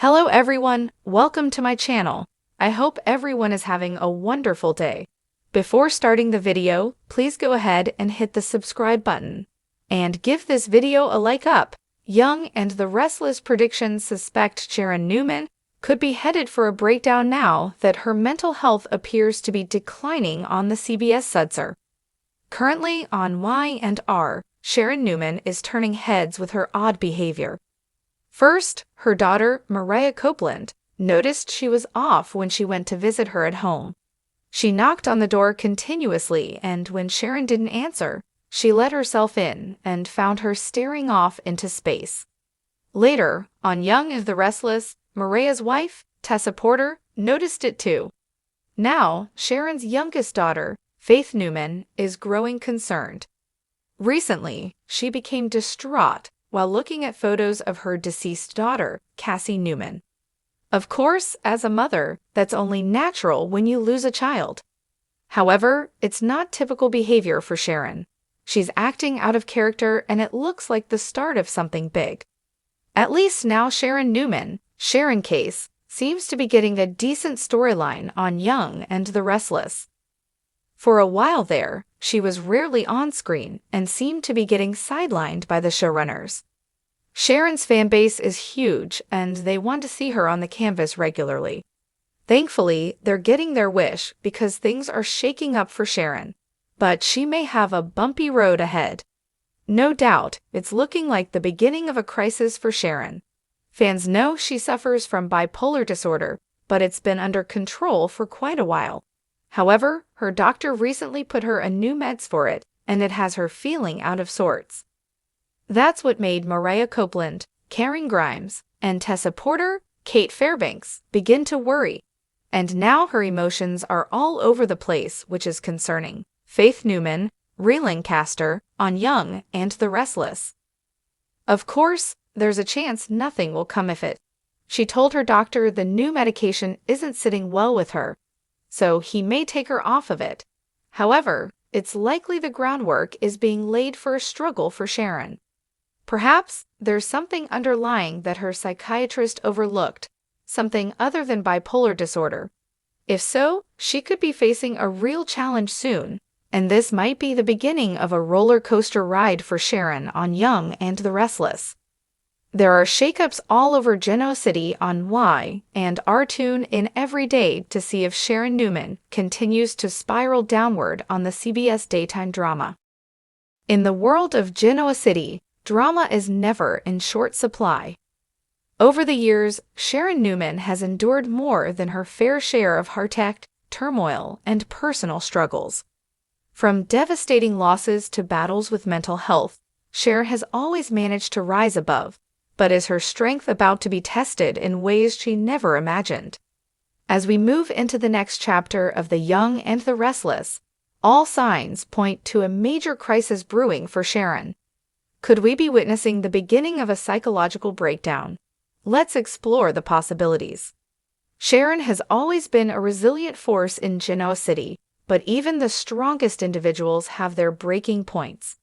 Hello everyone, welcome to my channel. I hope everyone is having a wonderful day. Before starting the video, please go ahead and hit the subscribe button. And give this video a like up. Young and the Restless predictions suspect Sharon Newman could be headed for a breakdown now that her mental health appears to be declining on the CBS Sudser. Currently on Y&R, Sharon Newman is turning heads with her odd behavior. First, her daughter, Mariah Copeland, noticed she was off when she went to visit her at home. She knocked on the door continuously, and when Sharon didn't answer, she let herself in and found her staring off into space. Later, on Young and the Restless, Mariah's wife, Tessa Porter, noticed it too. Now, Sharon's youngest daughter, Faith Newman, is growing concerned. Recently, she became distraught while looking at photos of her deceased daughter, Cassie Newman. Of course, as a mother, that's only natural when you lose a child. However, it's not typical behavior for Sharon. She's acting out of character, and it looks like the start of something big. At least now Sharon Newman, Sharon Case, seems to be getting a decent storyline on Young and the Restless. For a while there, she was rarely on screen and seemed to be getting sidelined by the showrunners. Sharon's fanbase is huge, and they want to see her on the canvas regularly. Thankfully, they're getting their wish because things are shaking up for Sharon, but she may have a bumpy road ahead. No doubt, it's looking like the beginning of a crisis for Sharon. Fans know she suffers from bipolar disorder, but it's been under control for quite a while. However, her doctor recently put her on new meds for it, and it has her feeling out of sorts. That's what made Mariah Copeland, Karen Grimes, and Tessa Porter, Kate Fairbanks, begin to worry. And now her emotions are all over the place, which is concerning. Faith Newman, Lancaster, on Young and the Restless. Of course, there's a chance nothing will come of it. She told her doctor the new medication isn't sitting well with her, so he may take her off of it. However, it's likely the groundwork is being laid for a struggle for Sharon. Perhaps there's something underlying that her psychiatrist overlooked, something other than bipolar disorder. If so, she could be facing a real challenge soon, and this might be the beginning of a roller coaster ride for Sharon on Young and the Restless. There are shakeups all over Genoa City on Y&R. Tune in every day to see if Sharon Newman continues to spiral downward on the CBS daytime drama. In the world of Genoa City, drama is never in short supply. Over the years, Sharon Newman has endured more than her fair share of heartache, turmoil, and personal struggles. From devastating losses to battles with mental health, Sharon has always managed to rise above. But is her strength about to be tested in ways she never imagined? As we move into the next chapter of The Young and the Restless, all signs point to a major crisis brewing for Sharon. Could we be witnessing the beginning of a psychological breakdown? Let's explore the possibilities. Sharon has always been a resilient force in Genoa City, but even the strongest individuals have their breaking points.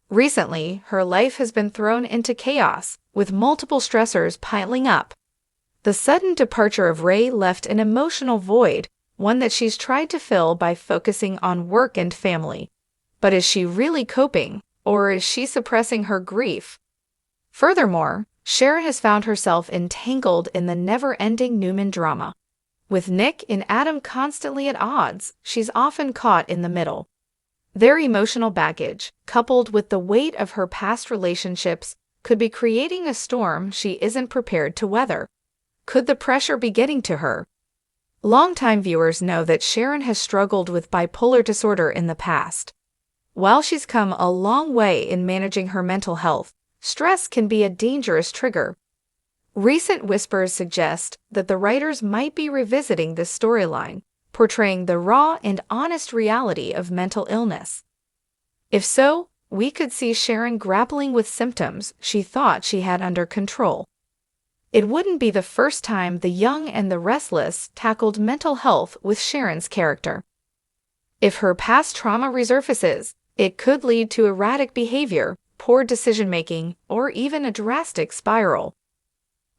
Recently, her life has been thrown into chaos, with multiple stressors piling up. The sudden departure of Ray left an emotional void, one that she's tried to fill by focusing on work and family. But is she really coping, or is she suppressing her grief? Furthermore, Sharon has found herself entangled in the never-ending Newman drama. With Nick and Adam constantly at odds, she's often caught in the middle. Their emotional baggage, coupled with the weight of her past relationships, could be creating a storm she isn't prepared to weather. Could the pressure be getting to her? Longtime viewers know that Sharon has struggled with bipolar disorder in the past. While she's come a long way in managing her mental health, stress can be a dangerous trigger. Recent whispers suggest that the writers might be revisiting this storyline, portraying the raw and honest reality of mental illness. If so, we could see Sharon grappling with symptoms she thought she had under control. It wouldn't be the first time The Young and the Restless tackled mental health with Sharon's character. If her past trauma resurfaces, it could lead to erratic behavior, poor decision-making, or even a drastic spiral.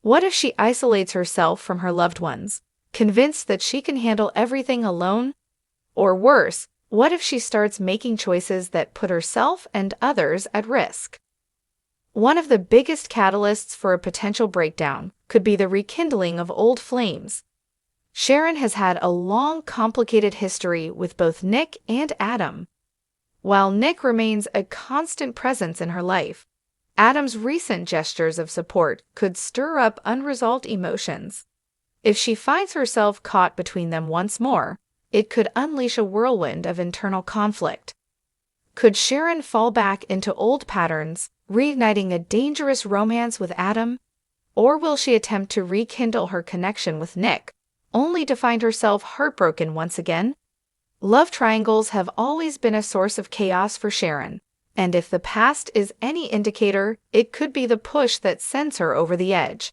What if she isolates herself from her loved ones, convinced that she can handle everything alone? Or worse, what if she starts making choices that put herself and others at risk? One of the biggest catalysts for a potential breakdown could be the rekindling of old flames. Sharon has had a long, complicated history with both Nick and Adam. While Nick remains a constant presence in her life, Adam's recent gestures of support could stir up unresolved emotions. If she finds herself caught between them once more, it could unleash a whirlwind of internal conflict. Could Sharon fall back into old patterns, reigniting a dangerous romance with Adam? Or will she attempt to rekindle her connection with Nick, only to find herself heartbroken once again? Love triangles have always been a source of chaos for Sharon, and if the past is any indicator, it could be the push that sends her over the edge.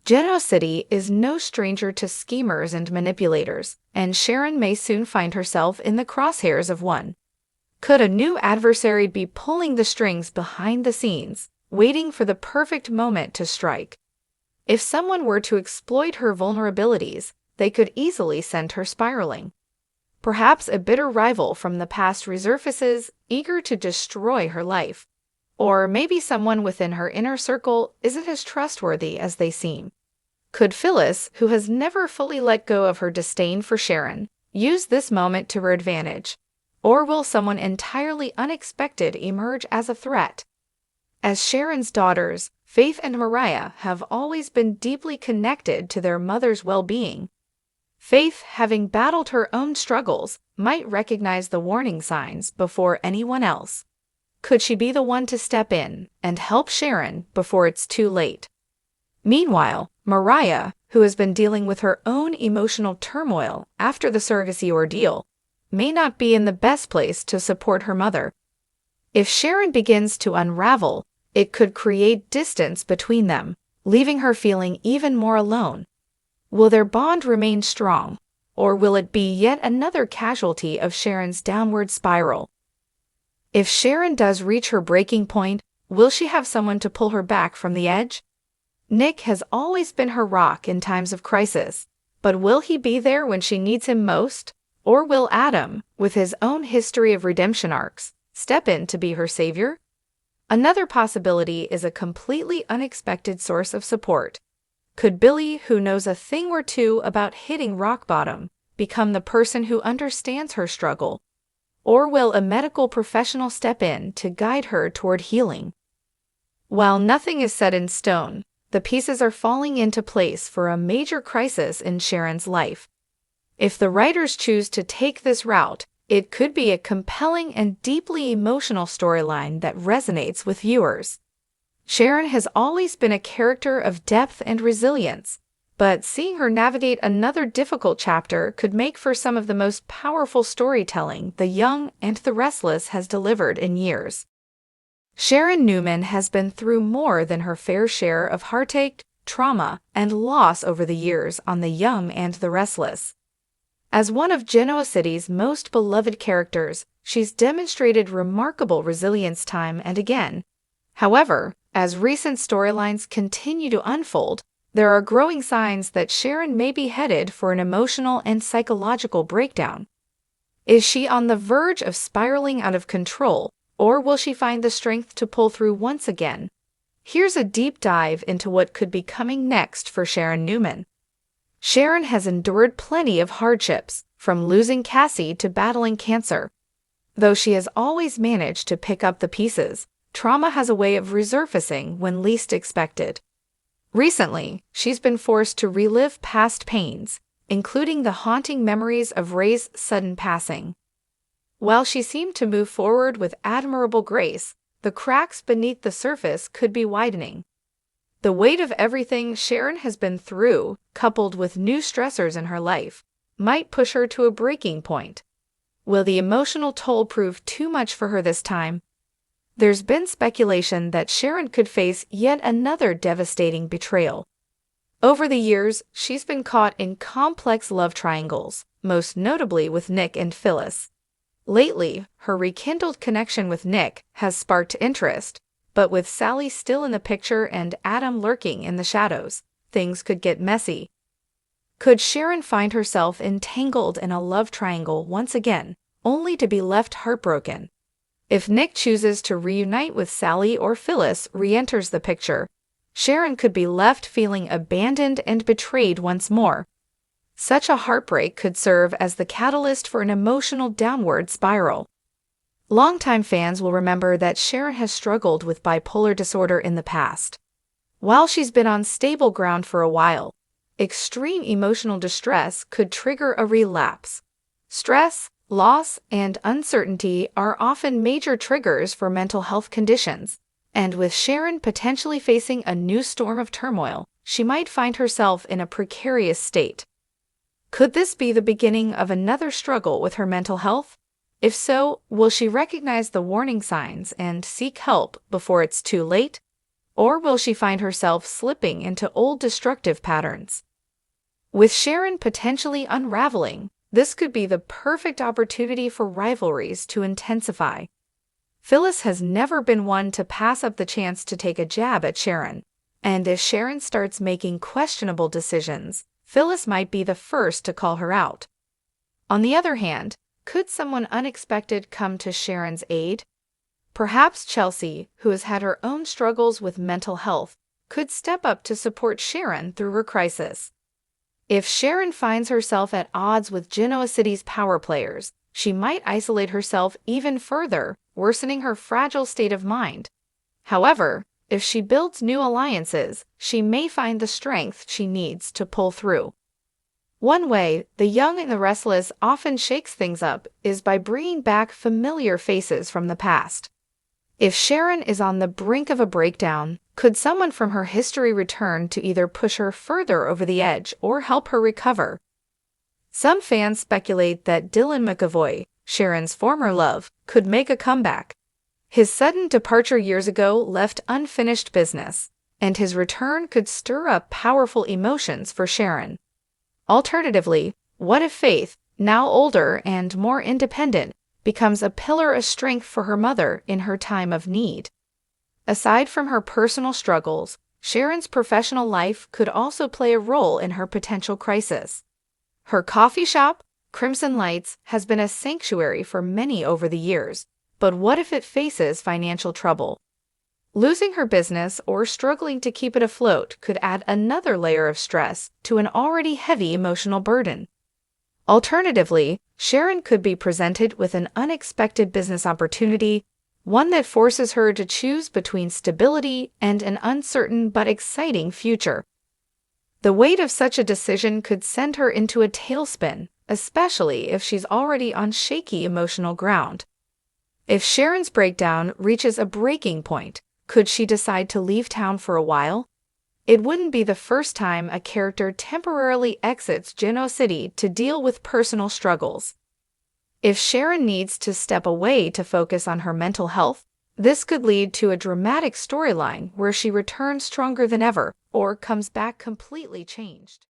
Genoa City is no stranger to schemers and manipulators, and Sharon may soon find herself in the crosshairs of one. Could a new adversary be pulling the strings behind the scenes, waiting for the perfect moment to strike? If someone were to exploit her vulnerabilities, they could easily send her spiraling. Perhaps a bitter rival from the past resurfaces, eager to destroy her life. Or maybe someone within her inner circle isn't as trustworthy as they seem. Could Phyllis, who has never fully let go of her disdain for Sharon, use this moment to her advantage? Or will someone entirely unexpected emerge as a threat? As Sharon's daughters, Faith and Mariah have always been deeply connected to their mother's well-being. Faith, having battled her own struggles, might recognize the warning signs before anyone else. Could she be the one to step in and help Sharon before it's too late? Meanwhile, Mariah, who has been dealing with her own emotional turmoil after the surrogacy ordeal, may not be in the best place to support her mother. If Sharon begins to unravel, it could create distance between them, leaving her feeling even more alone. Will their bond remain strong, or will it be yet another casualty of Sharon's downward spiral? If Sharon does reach her breaking point, will she have someone to pull her back from the edge? Nick has always been her rock in times of crisis, but will he be there when she needs him most? Or will Adam, with his own history of redemption arcs, step in to be her savior? Another possibility is a completely unexpected source of support. Could Billy, who knows a thing or two about hitting rock bottom, become the person who understands her struggle? Or will a medical professional step in to guide her toward healing? While nothing is set in stone, the pieces are falling into place for a major crisis in Sharon's life. If the writers choose to take this route, it could be a compelling and deeply emotional storyline that resonates with viewers. Sharon has always been a character of depth and resilience, but seeing her navigate another difficult chapter could make for some of the most powerful storytelling the Young and the Restless has delivered in years. Sharon Newman has been through more than her fair share of heartache, trauma, and loss over the years on The Young and the Restless. As one of Genoa City's most beloved characters, she's demonstrated remarkable resilience time and again. However, as recent storylines continue to unfold, there are growing signs that Sharon may be headed for an emotional and psychological breakdown. Is she on the verge of spiraling out of control, or will she find the strength to pull through once again? Here's a deep dive into what could be coming next for Sharon Newman. Sharon has endured plenty of hardships, from losing Cassie to battling cancer. Though she has always managed to pick up the pieces, trauma has a way of resurfacing when least expected. Recently, she's been forced to relive past pains, including the haunting memories of Ray's sudden passing. While she seemed to move forward with admirable grace, the cracks beneath the surface could be widening. The weight of everything Sharon has been through, coupled with new stressors in her life, might push her to a breaking point. Will the emotional toll prove too much for her this time? There's been speculation that Sharon could face yet another devastating betrayal. Over the years, she's been caught in complex love triangles, most notably with Nick and Phyllis. Lately, her rekindled connection with Nick has sparked interest, But with Sally still in the picture and Adam lurking in the shadows, things could get messy. Could Sharon find herself entangled in a love triangle once again, only to be left heartbroken? If Nick chooses to reunite with Sally or Phyllis re-enters the picture, Sharon could be left feeling abandoned and betrayed once more. Such a heartbreak could serve as the catalyst for an emotional downward spiral. Longtime fans will remember that Sharon has struggled with bipolar disorder in the past. While she's been on stable ground for a while, extreme emotional distress could trigger a relapse. Stress, loss, and uncertainty are often major triggers for mental health conditions, and with Sharon potentially facing a new storm of turmoil, she might find herself in a precarious state. Could this be the beginning of another struggle with her mental health? If so, will she recognize the warning signs and seek help before it's too late? Or will she find herself slipping into old destructive patterns? With Sharon potentially unraveling, this could be the perfect opportunity for rivalries to intensify. Phyllis has never been one to pass up the chance to take a jab at Sharon, and if Sharon starts making questionable decisions, Phyllis might be the first to call her out. On the other hand, could someone unexpected come to Sharon's aid? Perhaps Chelsea, who has had her own struggles with mental health, could step up to support Sharon through her crisis. If Sharon finds herself at odds with Genoa City's power players, she might isolate herself even further, worsening her fragile state of mind. However, if she builds new alliances, she may find the strength she needs to pull through. One way The Young and the Restless often shakes things up is by bringing back familiar faces from the past. If Sharon is on the brink of a breakdown, could someone from her history return to either push her further over the edge or help her recover? Some fans speculate that Dylan McAvoy, Sharon's former love, could make a comeback. His sudden departure years ago left unfinished business, and his return could stir up powerful emotions for Sharon. Alternatively, what if Faith, now older and more independent, becomes a pillar of strength for her mother in her time of need? Aside from her personal struggles, Sharon's professional life could also play a role in her potential crisis. Her coffee shop, Crimson Lights, has been a sanctuary for many over the years, but what if it faces financial trouble? Losing her business or struggling to keep it afloat could add another layer of stress to an already heavy emotional burden. Alternatively, Sharon could be presented with an unexpected business opportunity, one that forces her to choose between stability and an uncertain but exciting future. The weight of such a decision could send her into a tailspin, especially if she's already on shaky emotional ground. If Sharon's breakdown reaches a breaking point, could she decide to leave town for a while? It wouldn't be the first time a character temporarily exits Genoa City to deal with personal struggles. If Sharon needs to step away to focus on her mental health, this could lead to a dramatic storyline where she returns stronger than ever or comes back completely changed.